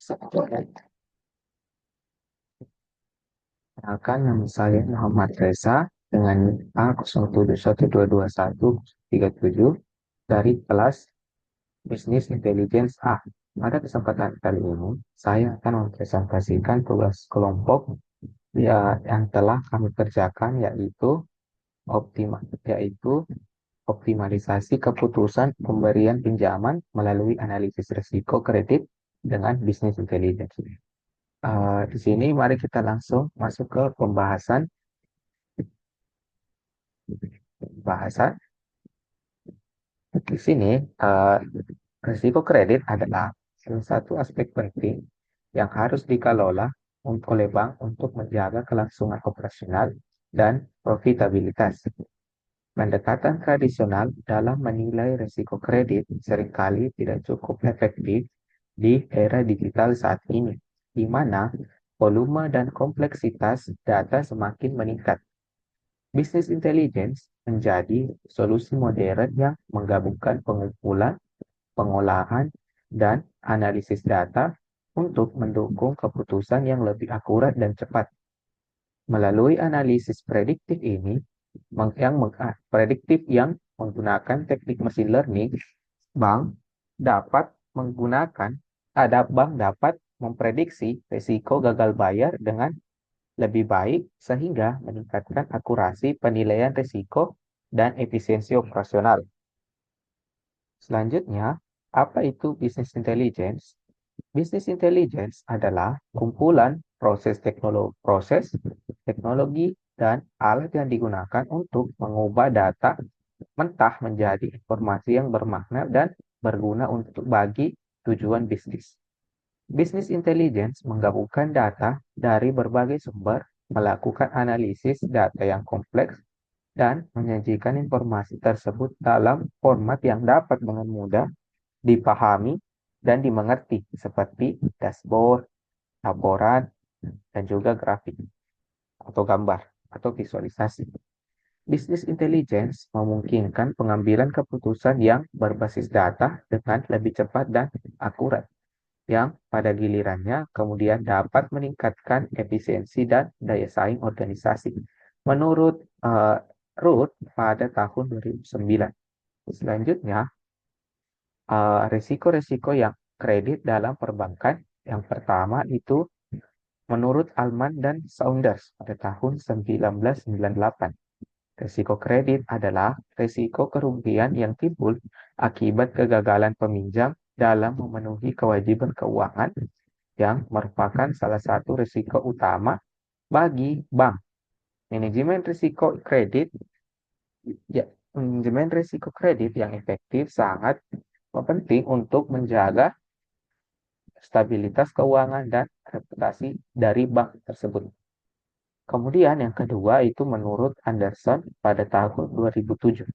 Kenalkan, nama saya Muhammad Reza dengan A0711222137 dari kelas Business Intelligence A. Pada kesempatan kali ini, saya akan mempresentasikan tugas kelompok yang telah kami kerjakan, yaitu optimalisasi keputusan pemberian pinjaman melalui analisis risiko kredit dengan Business Intelligence. Di sini mari kita langsung masuk ke pembahasan. Di sini, risiko kredit adalah salah satu aspek penting yang harus dikelola oleh bank untuk menjaga kelangsungan operasional dan profitabilitas. Pendekatan tradisional dalam menilai risiko kredit seringkali tidak cukup efektif di era digital saat ini, di mana volume dan kompleksitas data semakin meningkat. Business intelligence menjadi solusi modern yang menggabungkan pengumpulan, pengolahan, dan analisis data untuk mendukung keputusan yang lebih akurat dan cepat. Melalui analisis prediktif yang menggunakan teknik machine learning, bank dapat memprediksi risiko gagal bayar dengan lebih baik sehingga meningkatkan akurasi penilaian risiko dan efisiensi operasional. Selanjutnya, apa itu business intelligence? Business intelligence adalah kumpulan proses teknologi, dan alat yang digunakan untuk mengubah data mentah menjadi informasi yang bermakna dan berguna untuk bagi tujuan bisnis. Business intelligence menggabungkan data dari berbagai sumber, melakukan analisis data yang kompleks, dan menyajikan informasi tersebut dalam format yang dapat dengan mudah dipahami dan dimengerti, seperti dashboard, laporan, dan juga grafik atau gambar atau visualisasi. Business intelligence memungkinkan pengambilan keputusan yang berbasis data dengan lebih cepat dan akurat, yang pada gilirannya kemudian dapat meningkatkan efisiensi dan daya saing organisasi. Menurut Ruth pada tahun 2009. Selanjutnya, risiko-risiko yang kredit dalam perbankan. Yang pertama itu menurut Alman dan Saunders pada tahun 1998. Risiko kredit adalah risiko kerugian yang timbul akibat kegagalan peminjam dalam memenuhi kewajiban keuangan, yang merupakan salah satu risiko utama bagi bank. Manajemen risiko kredit Manajemen risiko kredit yang efektif sangat penting untuk menjaga stabilitas keuangan dan reputasi dari bank tersebut. Kemudian yang kedua itu menurut Anderson pada tahun 2007.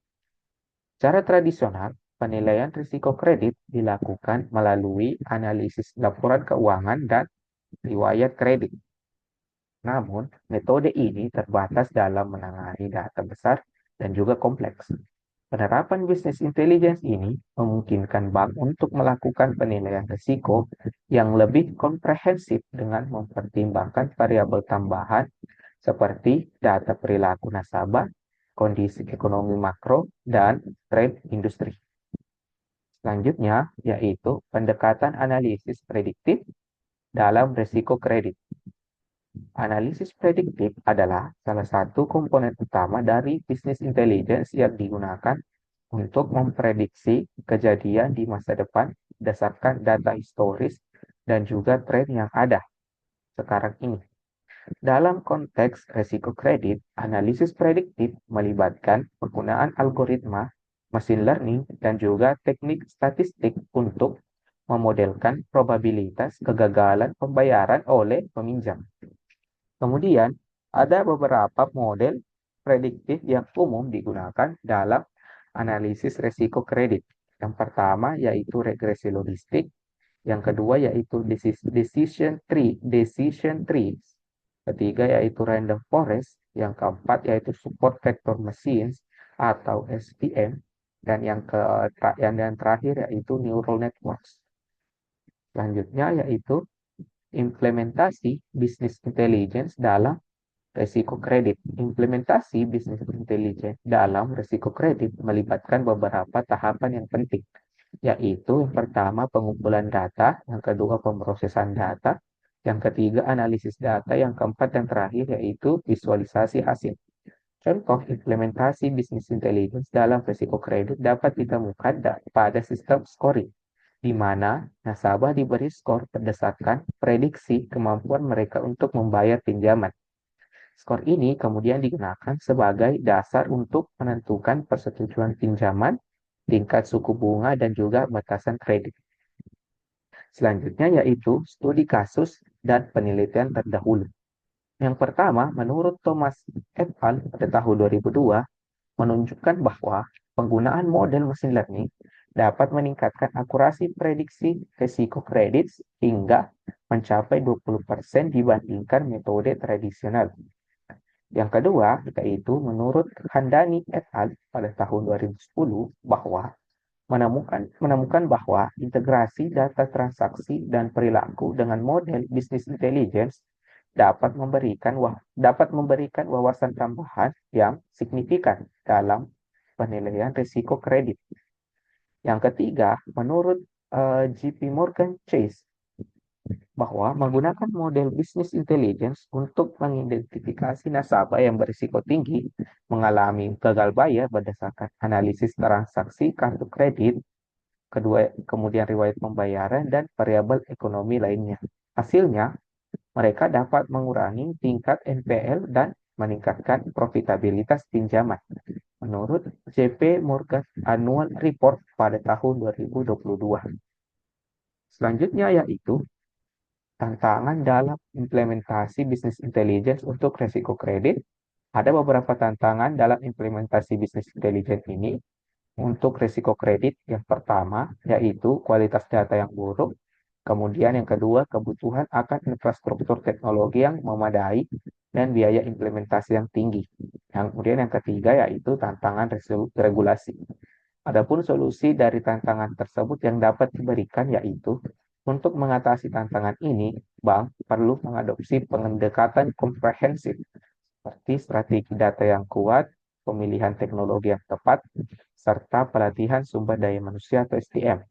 Cara tradisional, penilaian risiko kredit dilakukan melalui analisis laporan keuangan dan riwayat kredit. Namun, metode ini terbatas dalam menangani data besar dan juga kompleks. Penerapan bisnis intelligence ini memungkinkan bank untuk melakukan penilaian risiko yang lebih komprehensif dengan mempertimbangkan variabel tambahan seperti data perilaku nasabah, kondisi ekonomi makro, dan tren industri. Selanjutnya, yaitu pendekatan analisis prediktif dalam risiko kredit. Analisis prediktif adalah salah satu komponen utama dari bisnis intelligence yang digunakan untuk memprediksi kejadian di masa depan berdasarkan data historis dan juga tren yang ada sekarang ini. Dalam konteks risiko kredit, analisis prediktif melibatkan penggunaan algoritma, machine learning, dan juga teknik statistik untuk memodelkan probabilitas kegagalan pembayaran oleh peminjam. Kemudian, ada beberapa model prediktif yang umum digunakan dalam analisis risiko kredit. Yang pertama yaitu regresi logistik, yang kedua yaitu decision trees, ketiga yaitu random forest, yang keempat yaitu support vector machines atau SVM, dan yang terakhir yaitu neural networks. Selanjutnya yaitu implementasi bisnis intelligence dalam risiko kredit. Implementasi bisnis intelligence dalam risiko kredit melibatkan beberapa tahapan yang penting, yaitu yang pertama pengumpulan data, yang kedua pemrosesan data, yang ketiga analisis data, yang keempat dan terakhir yaitu visualisasi hasil. Contoh implementasi bisnis intelligence dalam risiko kredit dapat ditemukan pada sistem scoring, di mana nasabah diberi skor berdasarkan prediksi kemampuan mereka untuk membayar pinjaman. Skor ini kemudian digunakan sebagai dasar untuk menentukan persetujuan pinjaman, tingkat suku bunga, dan juga batasan kredit. Selanjutnya yaitu studi kasus dan penelitian terdahulu. Yang pertama, menurut Thomas et al. Pada tahun 2002, menunjukkan bahwa penggunaan model machine learning dapat meningkatkan akurasi prediksi risiko kredit hingga mencapai 20% dibandingkan metode tradisional. Yang kedua, yaitu menurut Handani et al. Pada tahun 2010 bahwa menemukan bahwa integrasi data transaksi dan perilaku dengan model bisnis intelligence dapat memberikan wawasan tambahan yang signifikan dalam penilaian risiko kredit. Yang ketiga, menurut JP Morgan Chase bahwa menggunakan model bisnis intelligence untuk mengidentifikasi nasabah yang berisiko tinggi mengalami gagal bayar berdasarkan analisis transaksi kartu kredit, kemudian riwayat pembayaran dan variabel ekonomi lainnya. Hasilnya, mereka dapat mengurangi tingkat NPL dan meningkatkan profitabilitas pinjaman. Menurut JP Morgan Annual Report pada tahun 2022. Selanjutnya yaitu tantangan dalam implementasi bisnis intelligence untuk risiko kredit. Ada beberapa tantangan dalam implementasi bisnis intelligence ini untuk risiko kredit. Yang pertama yaitu kualitas data yang buruk. Kemudian yang kedua, kebutuhan akan infrastruktur teknologi yang memadai dan biaya implementasi yang tinggi. Kemudian yang ketiga yaitu tantangan regulasi. Adapun solusi dari tantangan tersebut yang dapat diberikan yaitu untuk mengatasi tantangan ini, bank perlu mengadopsi pendekatan komprehensif seperti strategi data yang kuat, pemilihan teknologi yang tepat, serta pelatihan sumber daya manusia atau SDM.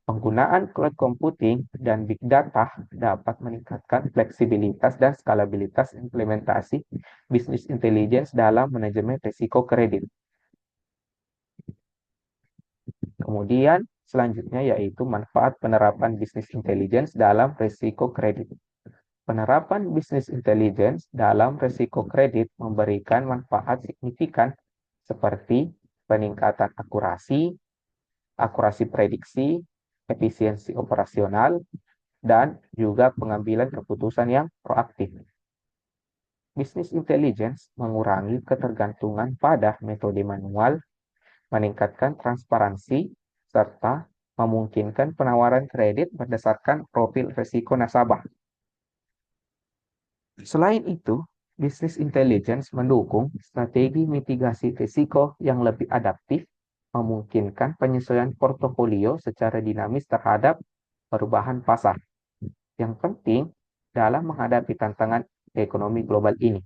Penggunaan cloud computing dan big data dapat meningkatkan fleksibilitas dan skalabilitas implementasi bisnis intelligence dalam manajemen risiko kredit. Kemudian selanjutnya yaitu manfaat penerapan bisnis intelligence dalam risiko kredit. Penerapan bisnis intelligence dalam risiko kredit memberikan manfaat signifikan seperti peningkatan akurasi prediksi, efisiensi operasional, dan juga pengambilan keputusan yang proaktif. Bisnis intelligence mengurangi ketergantungan pada metode manual, meningkatkan transparansi, serta memungkinkan penawaran kredit berdasarkan profil risiko nasabah. Selain itu, bisnis intelligence mendukung strategi mitigasi risiko yang lebih adaptif, memungkinkan penyesuaian portofolio secara dinamis terhadap perubahan pasar. Yang penting dalam menghadapi tantangan ekonomi global ini.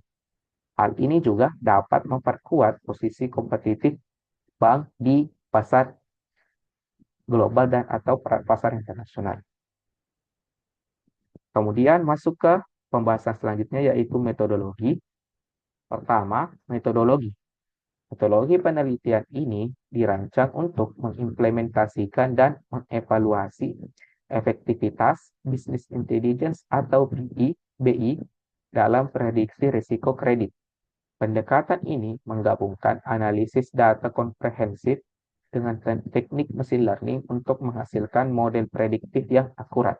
Hal ini juga dapat memperkuat posisi kompetitif bank di pasar global dan atau pasar internasional. Kemudian masuk ke pembahasan selanjutnya yaitu metodologi. Pertama, metodologi. Metodologi penelitian ini dirancang untuk mengimplementasikan dan mengevaluasi efektivitas bisnis intelligence atau BI dalam prediksi risiko kredit. Pendekatan ini menggabungkan analisis data komprehensif dengan teknik machine learning untuk menghasilkan model prediktif yang akurat.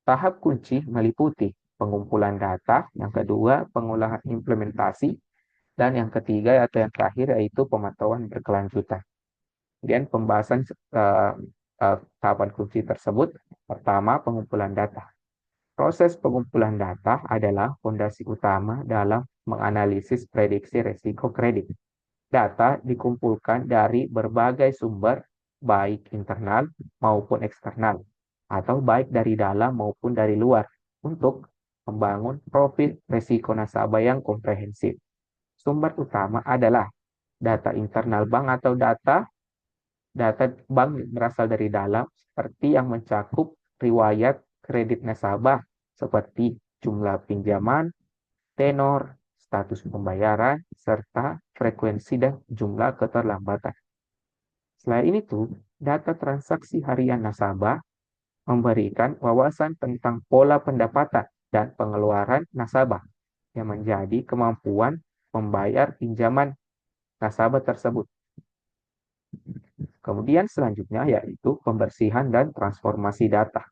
Tahap kunci meliputi pengumpulan data, yang kedua pengolahan implementasi, dan yang ketiga atau yang terakhir yaitu pemantauan berkelanjutan. Kemudian pembahasan tahapan kunci tersebut. Pertama, pengumpulan data. Proses pengumpulan data adalah fondasi utama dalam menganalisis prediksi risiko kredit. Data dikumpulkan dari berbagai sumber, baik internal maupun eksternal, atau baik dari dalam maupun dari luar. untuk membangun profil risiko nasabah yang komprehensif. Sumber utama adalah data internal bank atau data bank berasal dari dalam, seperti yang mencakup riwayat kredit nasabah seperti jumlah pinjaman, tenor, status pembayaran, serta frekuensi dan jumlah keterlambatan. Selain itu, data transaksi harian nasabah memberikan wawasan tentang pola pendapatan dan pengeluaran nasabah yang menjadi kemampuan membayar pinjaman nasabah tersebut. Kemudian selanjutnya yaitu pembersihan dan transformasi data.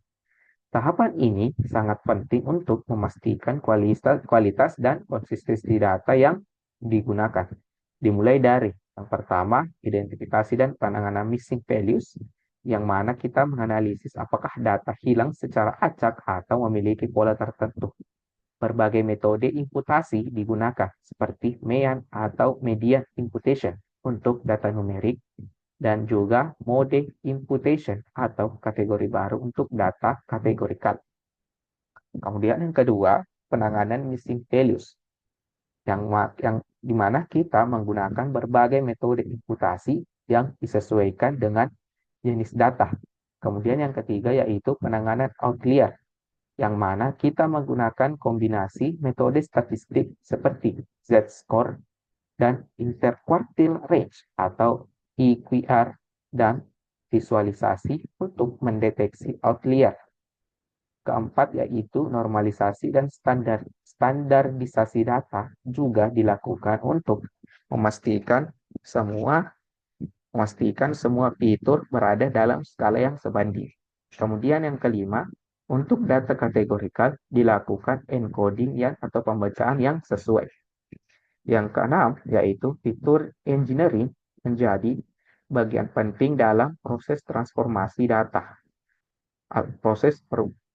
Tahapan ini sangat penting untuk memastikan kualitas dan konsistensi data yang digunakan. Dimulai dari yang pertama, identifikasi dan penanganan missing values, yang mana kita menganalisis apakah data hilang secara acak atau memiliki pola tertentu. Berbagai metode imputasi digunakan, seperti MEAN atau median imputation untuk data numerik, dan juga mode imputation atau kategori baru untuk data kategorikal. Kemudian yang kedua, penanganan missing values, yang dimana kita menggunakan berbagai metode imputasi yang disesuaikan dengan jenis data. Kemudian yang ketiga yaitu penanganan outlier, yang mana kita menggunakan kombinasi metode statistik seperti Z-score dan interquartile range atau EQR dan visualisasi untuk mendeteksi outlier. Keempat yaitu normalisasi dan standarisasi data juga dilakukan untuk memastikan semua fitur berada dalam skala yang sebanding. Kemudian yang kelima, untuk data kategorikal dilakukan encoding atau pembacaan yang sesuai. Yang keenam, yaitu fitur engineering menjadi bagian penting dalam proses transformasi data.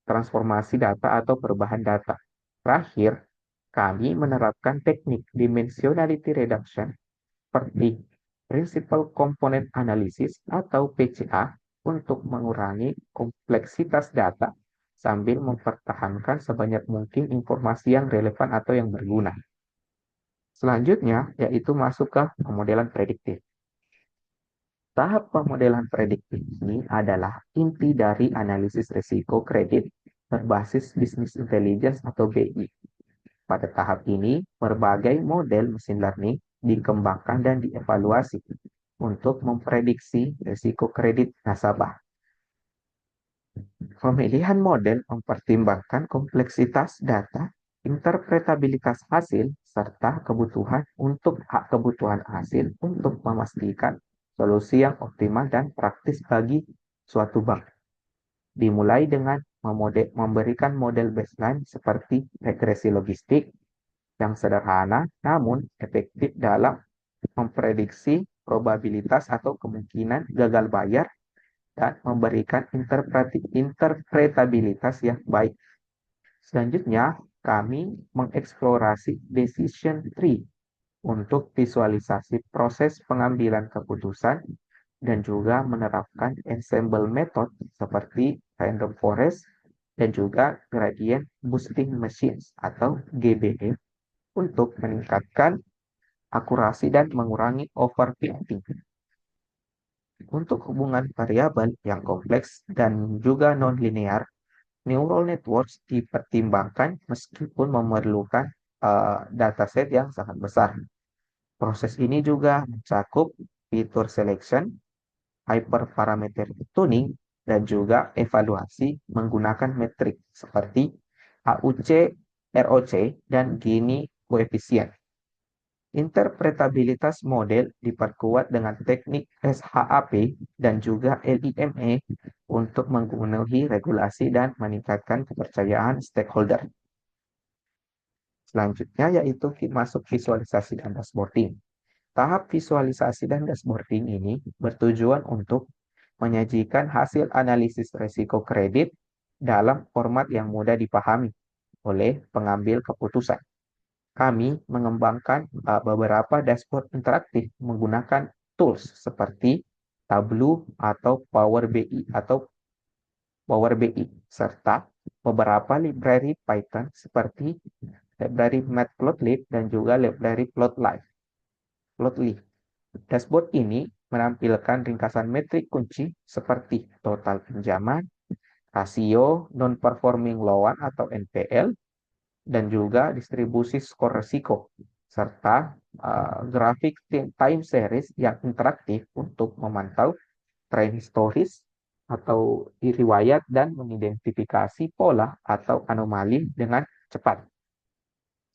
Transformasi data atau perubahan data. Terakhir, kami menerapkan teknik dimensionality reduction seperti Principal Component Analysis atau PCA untuk mengurangi kompleksitas data sambil mempertahankan sebanyak mungkin informasi yang relevan atau yang berguna. Selanjutnya, yaitu masuk ke pemodelan prediktif. Tahap pemodelan prediktif ini adalah inti dari analisis risiko kredit berbasis Business Intelligence atau BI. Pada tahap ini, berbagai model machine learning dikembangkan dan dievaluasi untuk memprediksi risiko kredit nasabah. Pemilihan model mempertimbangkan kompleksitas data, interpretabilitas hasil, serta kebutuhan hasil untuk memastikan solusi yang optimal dan praktis bagi suatu bank. Dimulai dengan memberikan model baseline seperti regresi logistik yang sederhana namun efektif dalam memprediksi probabilitas atau kemungkinan gagal bayar dan memberikan interpretabilitas yang baik. Selanjutnya, kami mengeksplorasi decision tree untuk visualisasi proses pengambilan keputusan dan juga menerapkan ensemble method seperti random forest dan juga gradient boosting machines atau GBM untuk meningkatkan akurasi dan mengurangi overfitting. Untuk hubungan variabel yang kompleks dan juga non-linear, neural networks dipertimbangkan meskipun memerlukan dataset yang sangat besar. Proses ini juga mencakup fitur selection, hyperparameter tuning, dan juga evaluasi menggunakan metrik seperti AUC, ROC, dan Gini koefisien. Interpretabilitas model diperkuat dengan teknik SHAP dan juga LIME untuk memenuhi regulasi dan meningkatkan kepercayaan stakeholder. Selanjutnya yaitu masuk visualisasi dan dashboarding. Tahap visualisasi dan dashboarding ini bertujuan untuk menyajikan hasil analisis risiko kredit dalam format yang mudah dipahami oleh pengambil keputusan. Kami mengembangkan beberapa dashboard interaktif menggunakan tools seperti Tableau atau Power BI atau Power BI, serta beberapa library Python seperti library Matplotlib dan juga library Plotly. Dashboard ini menampilkan ringkasan metrik kunci seperti total pinjaman, rasio non-performing loan atau NPL, dan juga distribusi skor risiko, serta grafik time series yang interaktif untuk memantau tren historis atau riwayat dan mengidentifikasi pola atau anomali dengan cepat.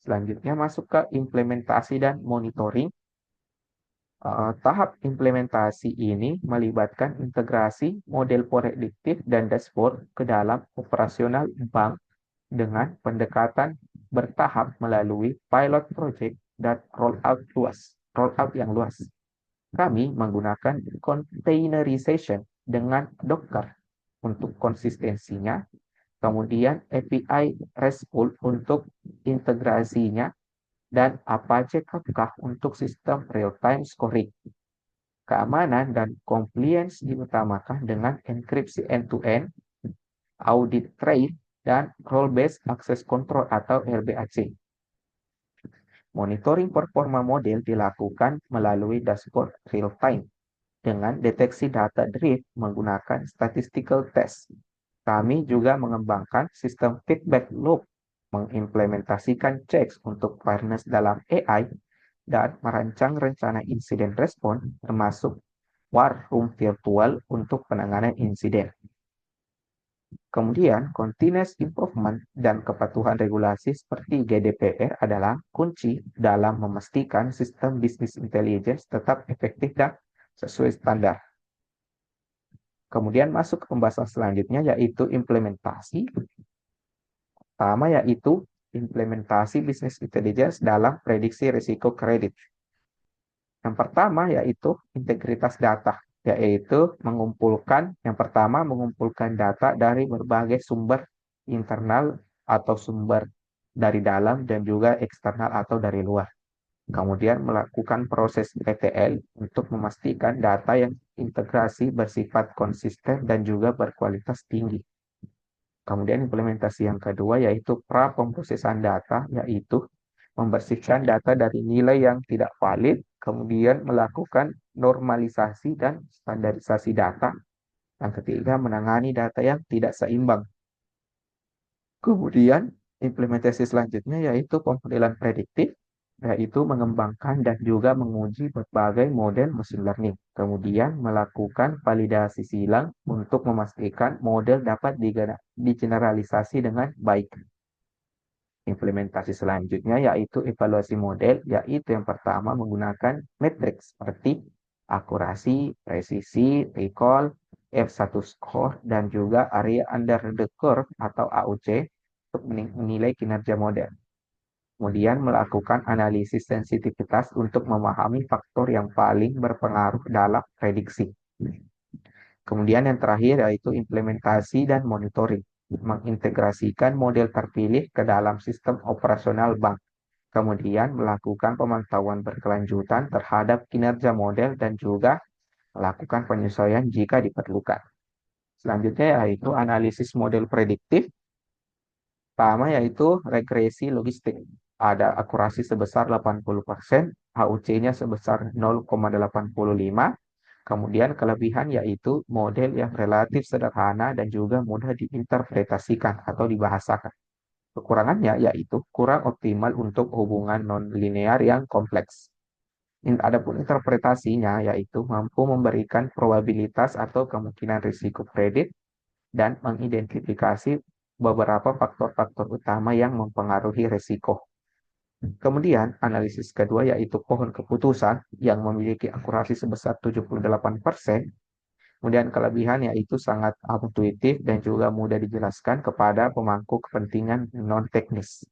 Selanjutnya masuk ke implementasi dan monitoring. Tahap implementasi ini melibatkan integrasi model prediktif dan dashboard ke dalam operasional bank dengan pendekatan bertahap melalui pilot project dan rollout yang luas. Kami menggunakan containerization dengan Docker untuk konsistensinya, kemudian API RESTful untuk integrasinya, dan Apache Kafka untuk sistem real-time scoring. Keamanan dan compliance diutamakan dengan enkripsi end-to-end, audit trail, dan role-based access control atau RBAC. Monitoring performa model dilakukan melalui dashboard real-time dengan deteksi data drift menggunakan statistical test. Kami juga mengembangkan sistem feedback loop, mengimplementasikan checks untuk fairness dalam AI, dan merancang rencana insiden respon termasuk war room virtual untuk penanganan insiden. Kemudian, continuous improvement dan kepatuhan regulasi seperti GDPR adalah kunci dalam memastikan sistem business intelligence tetap efektif dan sesuai standar. Kemudian masuk ke pembahasan selanjutnya yaitu implementasi. Pertama yaitu implementasi business intelligence dalam prediksi risiko kredit. Yang pertama yaitu integritas data, yaitu mengumpulkan data dari berbagai sumber internal atau sumber dari dalam dan juga eksternal atau dari luar. Kemudian melakukan proses ETL untuk memastikan data yang integrasi bersifat konsisten dan juga berkualitas tinggi. Kemudian implementasi yang kedua yaitu pra-pemrosesan data, yaitu membersihkan data dari nilai yang tidak valid, kemudian melakukan normalisasi dan standarisasi data. Yang ketiga, menangani data yang tidak seimbang. Kemudian implementasi selanjutnya yaitu pemodelan prediktif, yaitu mengembangkan dan juga menguji berbagai model machine learning. Kemudian melakukan validasi silang untuk memastikan model dapat digeneralisasi dengan baik. Implementasi selanjutnya yaitu evaluasi model, yaitu yang pertama menggunakan metrik seperti akurasi, presisi, recall, F1 score, dan juga area under the curve atau AUC untuk menilai kinerja model. Kemudian melakukan analisis sensitivitas untuk memahami faktor yang paling berpengaruh dalam prediksi. Kemudian yang terakhir yaitu implementasi dan monitoring, mengintegrasikan model terpilih ke dalam sistem operasional bank. Kemudian melakukan pemantauan berkelanjutan terhadap kinerja model dan juga melakukan penyesuaian jika diperlukan. Selanjutnya yaitu analisis model prediktif. Pertama yaitu regresi logistik. Ada akurasi sebesar 80%, HUC-nya sebesar 0,85. Kemudian kelebihan yaitu model yang relatif sederhana dan juga mudah diinterpretasikan atau dibahasakan. Kekurangannya yaitu kurang optimal untuk hubungan non-linear yang kompleks. Adapun interpretasinya yaitu mampu memberikan probabilitas atau kemungkinan risiko kredit dan mengidentifikasi beberapa faktor-faktor utama yang mempengaruhi risiko. Kemudian analisis kedua yaitu pohon keputusan yang memiliki akurasi sebesar 78%. Kemudian kelebihan yaitu sangat intuitif dan juga mudah dijelaskan kepada pemangku kepentingan non-teknis.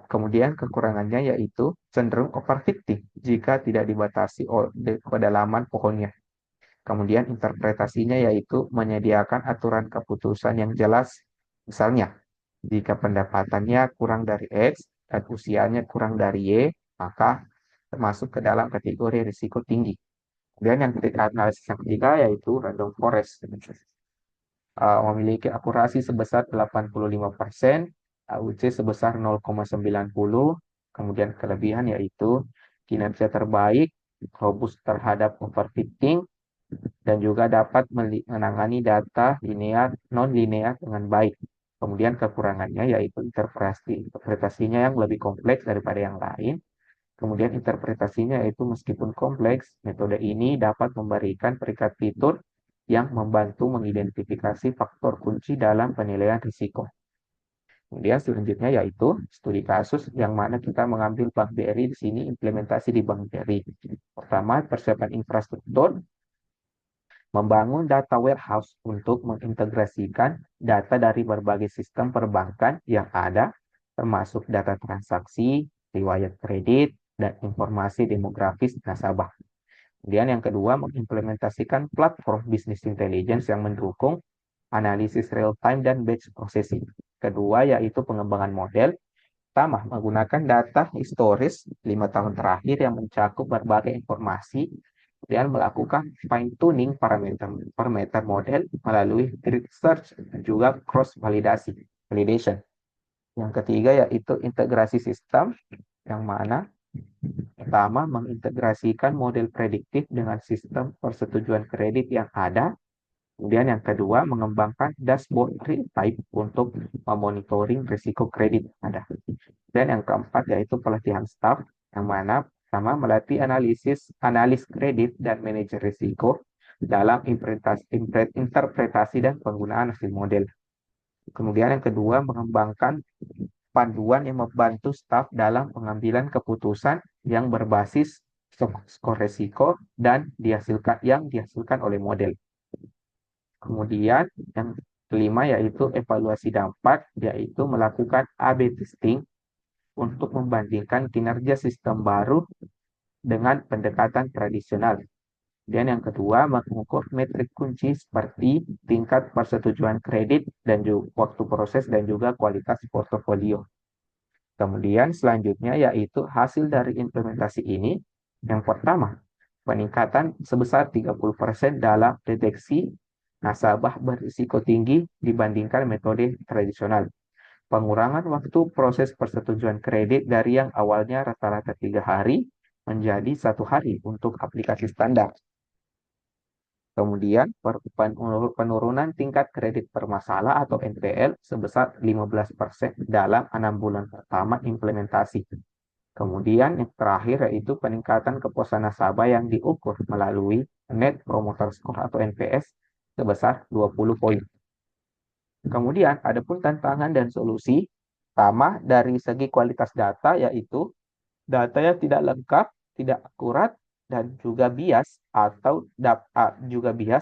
Kemudian kekurangannya yaitu cenderung overfitting jika tidak dibatasi oleh kedalaman pohonnya. Kemudian interpretasinya yaitu menyediakan aturan keputusan yang jelas. Misalnya, jika pendapatannya kurang dari X dan usianya kurang dari Y, maka termasuk ke dalam kategori risiko tinggi. Kemudian yang analisis yang ketiga yaitu random forest. memiliki akurasi sebesar 85%, AUC sebesar 0,90, kemudian kelebihan yaitu kinerja terbaik, robust terhadap overfitting, dan juga dapat menangani data linear, non-linear dengan baik. Kemudian kekurangannya yaitu interpretasinya yang lebih kompleks daripada yang lain. Kemudian interpretasinya yaitu meskipun kompleks, metode ini dapat memberikan peringkat fitur yang membantu mengidentifikasi faktor kunci dalam penilaian risiko. Kemudian selanjutnya yaitu studi kasus yang mana kita mengambil Bank BRI di sini implementasi di Bank BRI. Pertama, persiapan infrastruktur, membangun data warehouse untuk mengintegrasikan data dari berbagai sistem perbankan yang ada, termasuk data transaksi, riwayat kredit, dan informasi demografis nasabah. Kemudian yang kedua, mengimplementasikan platform business intelligence yang mendukung analisis real-time dan batch processing. Kedua, yaitu pengembangan model. Pertama, menggunakan data historis 5 tahun terakhir yang mencakup berbagai informasi dan melakukan fine-tuning parameter model melalui grid search dan juga validation. Yang ketiga, yaitu integrasi sistem, yang mana pertama, mengintegrasikan model prediktif dengan sistem persetujuan kredit yang ada. Kemudian yang kedua, mengembangkan dashboard real-time untuk memonitoring risiko kredit ada. Dan yang keempat, yaitu pelatihan staff, yang mana pertama melatih analis kredit dan manajer risiko dalam interpretasi dan penggunaan hasil model. Kemudian yang kedua, mengembangkan panduan yang membantu staf dalam pengambilan keputusan yang berbasis skor risiko dan dihasilkan oleh model. Kemudian yang kelima yaitu evaluasi dampak, yaitu melakukan A/B testing untuk membandingkan kinerja sistem baru dengan pendekatan tradisional. Dan yang kedua, mengukur metrik kunci seperti tingkat persetujuan kredit dan juga waktu proses dan juga kualitas portofolio. Kemudian selanjutnya yaitu hasil dari implementasi ini. Yang pertama, peningkatan sebesar 30% dalam deteksi nasabah berisiko tinggi dibandingkan metode tradisional. Pengurangan waktu proses persetujuan kredit dari yang awalnya rata-rata 3 hari menjadi 1 hari untuk aplikasi standar. Kemudian penurunan tingkat kredit bermasalah atau NPL sebesar 15% dalam 6 bulan pertama implementasi. Kemudian yang terakhir yaitu peningkatan kepuasan nasabah yang diukur melalui Net Promoter Score atau NPS sebesar 20 poin. Kemudian adapun tantangan dan solusi, pertama dari segi kualitas data yaitu data yang tidak lengkap, tidak akurat, dan juga bias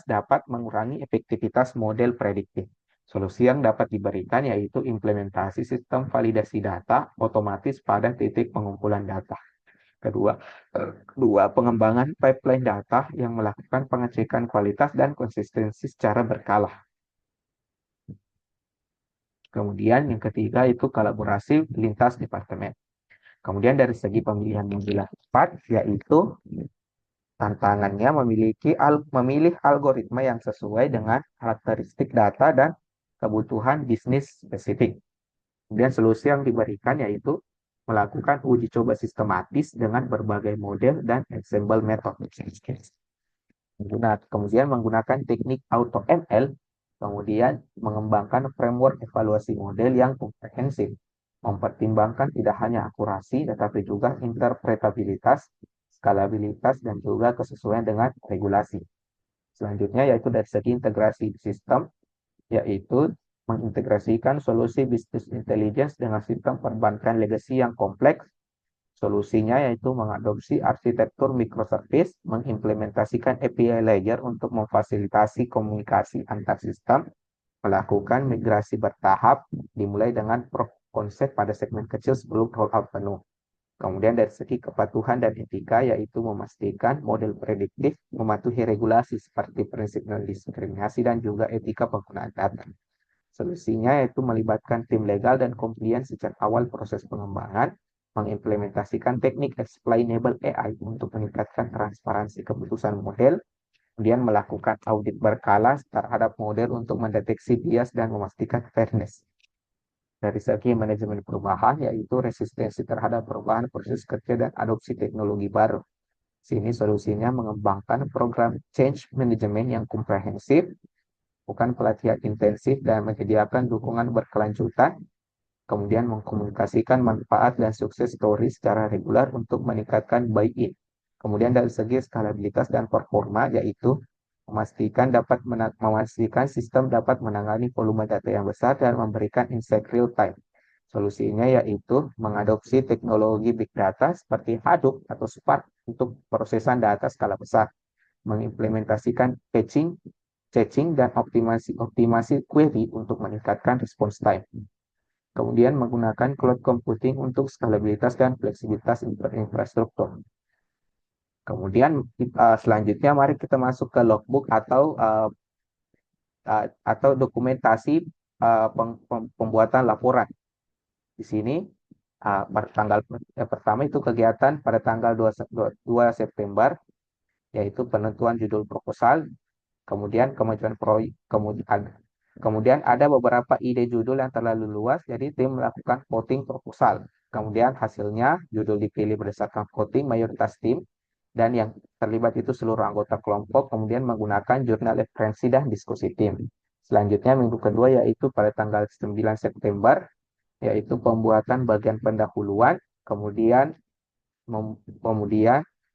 dapat mengurangi efektivitas model prediktif. Solusi yang dapat diberikan yaitu implementasi sistem validasi data otomatis pada titik pengumpulan data. Kedua, pengembangan pipeline data yang melakukan pengecekan kualitas dan konsistensi secara berkala. Kemudian yang ketiga itu kolaborasi lintas departemen. Kemudian dari segi pemilihan model tepat yaitu tantangannya memilih algoritma yang sesuai dengan karakteristik data dan kebutuhan bisnis spesifik. Kemudian solusi yang diberikan yaitu melakukan uji coba sistematis dengan berbagai model dan ensemble method. Kemudian menggunakan teknik AutoML, kemudian mengembangkan framework evaluasi model yang komprehensif, mempertimbangkan tidak hanya akurasi, tetapi juga interpretabilitas, skalabilitas, dan juga kesesuaian dengan regulasi. Selanjutnya yaitu dari segi integrasi sistem, yaitu mengintegrasikan solusi business intelligence dengan sistem perbankan legacy yang kompleks. Solusinya yaitu mengadopsi arsitektur microservice, mengimplementasikan API layer untuk memfasilitasi komunikasi antar sistem, melakukan migrasi bertahap, dimulai dengan proof konsep pada segmen kecil sebelum rollout penuh. Kemudian dari segi kepatuhan dan etika, yaitu memastikan model prediktif mematuhi regulasi seperti prinsip non-diskriminasi dan juga etika penggunaan data. Solusinya yaitu melibatkan tim legal dan compliance sejak awal proses pengembangan, mengimplementasikan teknik explainable AI untuk meningkatkan transparansi keputusan model, Kemudian melakukan audit berkala terhadap model untuk mendeteksi bias dan memastikan fairness. Dari segi manajemen perubahan, yaitu resistensi terhadap perubahan proses kerja dan adopsi teknologi baru. Sini solusinya mengembangkan program change management yang komprehensif, bukan pelatihan intensif, dan menyediakan dukungan berkelanjutan, kemudian mengkomunikasikan manfaat dan sukses story secara regular untuk meningkatkan buy-in. Kemudian dari segi skalabilitas dan performa, yaitu memastikan sistem dapat menangani volume data yang besar dan memberikan insight real time. Solusinya yaitu mengadopsi teknologi big data seperti Hadoop atau Spark untuk prosesan data skala besar, mengimplementasikan caching dan optimasi query untuk meningkatkan response time. Kemudian menggunakan cloud computing untuk skalabilitas dan fleksibilitas infrastruktur. Kemudian selanjutnya mari kita masuk ke logbook atau dokumentasi pembuatan laporan. Di sini pada tanggal pertama itu kegiatan pada tanggal 2 September, yaitu penentuan judul proposal, kemudian kemajuan proyek, kemudian ada beberapa ide judul yang terlalu luas, jadi tim melakukan voting proposal. Kemudian hasilnya judul dipilih berdasarkan voting mayoritas tim, dan yang terlibat itu seluruh anggota kelompok, kemudian menggunakan jurnal referensi dan diskusi tim. Selanjutnya minggu kedua yaitu pada tanggal 9 September, yaitu pembuatan bagian pendahuluan, kemudian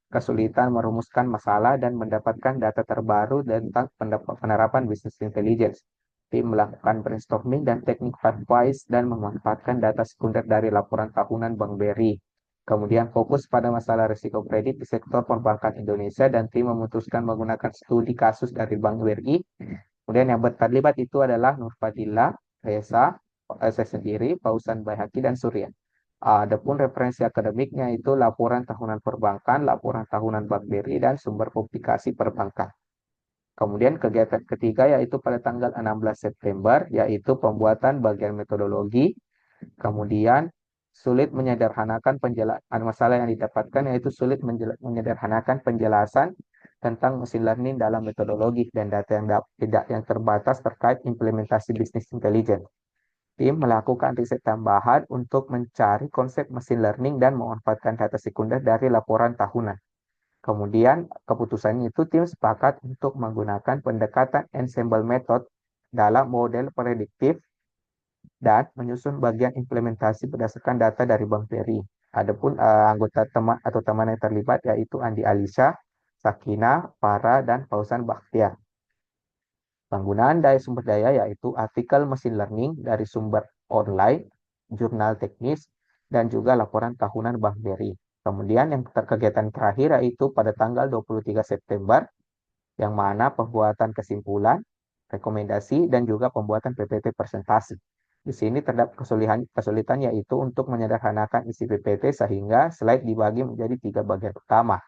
kesulitan merumuskan masalah dan mendapatkan data terbaru tentang penerapan bisnis intelligence. Tim melakukan brainstorming dan teknik advice dan memanfaatkan data sekunder dari laporan tahunan Bank BRI. Kemudian fokus pada masalah risiko kredit di sektor perbankan Indonesia dan tim memutuskan menggunakan studi kasus dari Bank BRI. Kemudian yang terlibat itu adalah Nur Fadila, Reza, saya sendiri, Pausan Bayhaki, dan Surya. Adapun referensi akademiknya itu laporan tahunan perbankan, laporan tahunan Bank BRI, dan sumber publikasi perbankan. Kemudian kegiatan ketiga yaitu pada tanggal 16 September, yaitu pembuatan bagian metodologi. Kemudian sulit menyederhanakan penjelasan masalah yang didapatkan, yaitu sulit menyederhanakan penjelasan tentang machine learning dalam metodologi dan data yang terbatas terkait implementasi bisnis intelligence. Tim melakukan riset tambahan untuk mencari konsep machine learning dan memanfaatkan data sekunder dari laporan tahunan. Kemudian keputusannya itu tim sepakat untuk menggunakan pendekatan ensemble method dalam model prediktif dan menyusun bagian implementasi berdasarkan data dari Bank BRI. Adapun anggota teman yang terlibat yaitu Andi Alisha, Sakina, Farah, dan Fausan Bakhtiar. Penggunaan sumber daya yaitu artikel machine learning dari sumber online, jurnal teknis, dan juga laporan tahunan Bank BRI. Kemudian yang kegiatan terakhir yaitu pada tanggal 23 September, yang mana pembuatan kesimpulan, rekomendasi, dan juga pembuatan PPT presentasi. Di sini terdapat kesulitan yaitu untuk menyederhanakan isi PPT sehingga slide dibagi menjadi 3 bagian utama.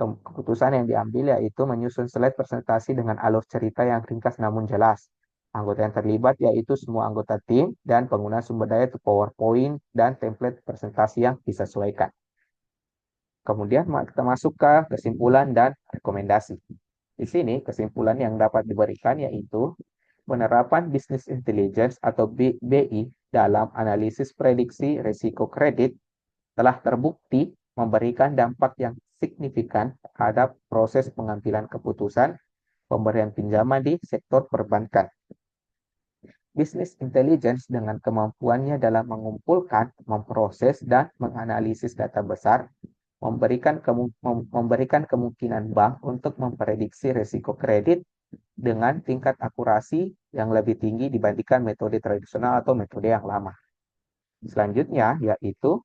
Keputusan yang diambil yaitu menyusun slide presentasi dengan alur cerita yang ringkas namun jelas. Anggota yang terlibat yaitu semua anggota tim dan pengguna sumber daya itu PowerPoint dan template presentasi yang disesuaikan. Kemudian kita masuk ke kesimpulan dan rekomendasi. Di sini kesimpulan yang dapat diberikan yaitu penerapan Business Intelligence atau BI dalam analisis prediksi risiko kredit telah terbukti memberikan dampak yang signifikan terhadap proses pengambilan keputusan pemberian pinjaman di sektor perbankan. Business Intelligence dengan kemampuannya dalam mengumpulkan, memproses, dan menganalisis data besar memberikan kemungkinan bank untuk memprediksi risiko kredit dengan tingkat akurasi yang lebih tinggi dibandingkan metode tradisional atau metode yang lama. Selanjutnya yaitu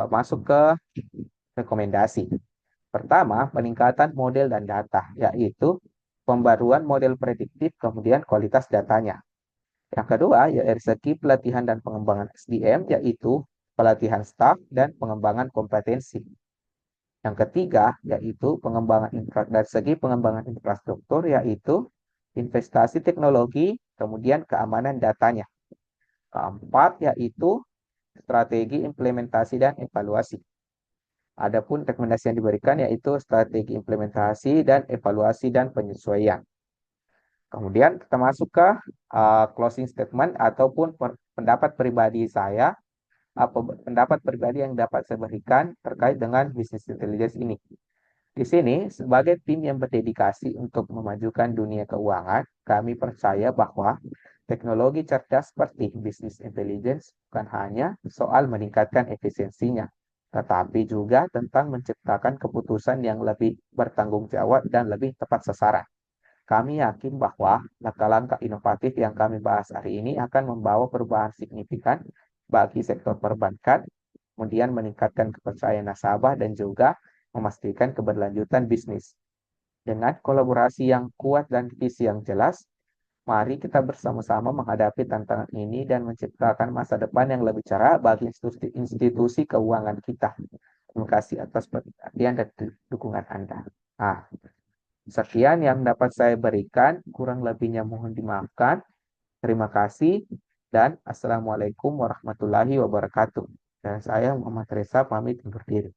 masuk ke rekomendasi. Pertama, peningkatan model dan data, yaitu pembaruan model prediktif, kemudian kualitas datanya. Yang kedua, ya dari segi pelatihan dan pengembangan SDM, yaitu pelatihan staf dan pengembangan kompetensi. Yang ketiga, yaitu dari segi pengembangan infrastruktur, yaitu investasi teknologi, kemudian keamanan datanya. Keempat, yaitu strategi implementasi dan evaluasi. Adapun rekomendasi yang diberikan yaitu strategi implementasi dan evaluasi dan penyesuaian. Kemudian kita masuk ke closing statement ataupun pendapat pribadi saya, pendapat pribadi yang dapat saya berikan terkait dengan business intelligence ini. Di sini, sebagai tim yang berdedikasi untuk memajukan dunia keuangan, kami percaya bahwa teknologi cerdas seperti business intelligence bukan hanya soal meningkatkan efisiensinya, tetapi juga tentang menciptakan keputusan yang lebih bertanggung jawab dan lebih tepat sasaran. Kami yakin bahwa langkah-langkah inovatif yang kami bahas hari ini akan membawa perubahan signifikan bagi sektor perbankan, kemudian meningkatkan kepercayaan nasabah dan juga memastikan keberlanjutan bisnis. Dengan kolaborasi yang kuat dan visi yang jelas, mari kita bersama-sama menghadapi tantangan ini dan menciptakan masa depan yang lebih cerah bagi institusi keuangan kita. Terima kasih atas perhatian dan dukungan Anda. Nah, sekian yang dapat saya berikan, kurang lebihnya mohon dimaafkan. Terima kasih dan Assalamualaikum warahmatullahi wabarakatuh. Dan saya Muhammad Reza pamit undur diri.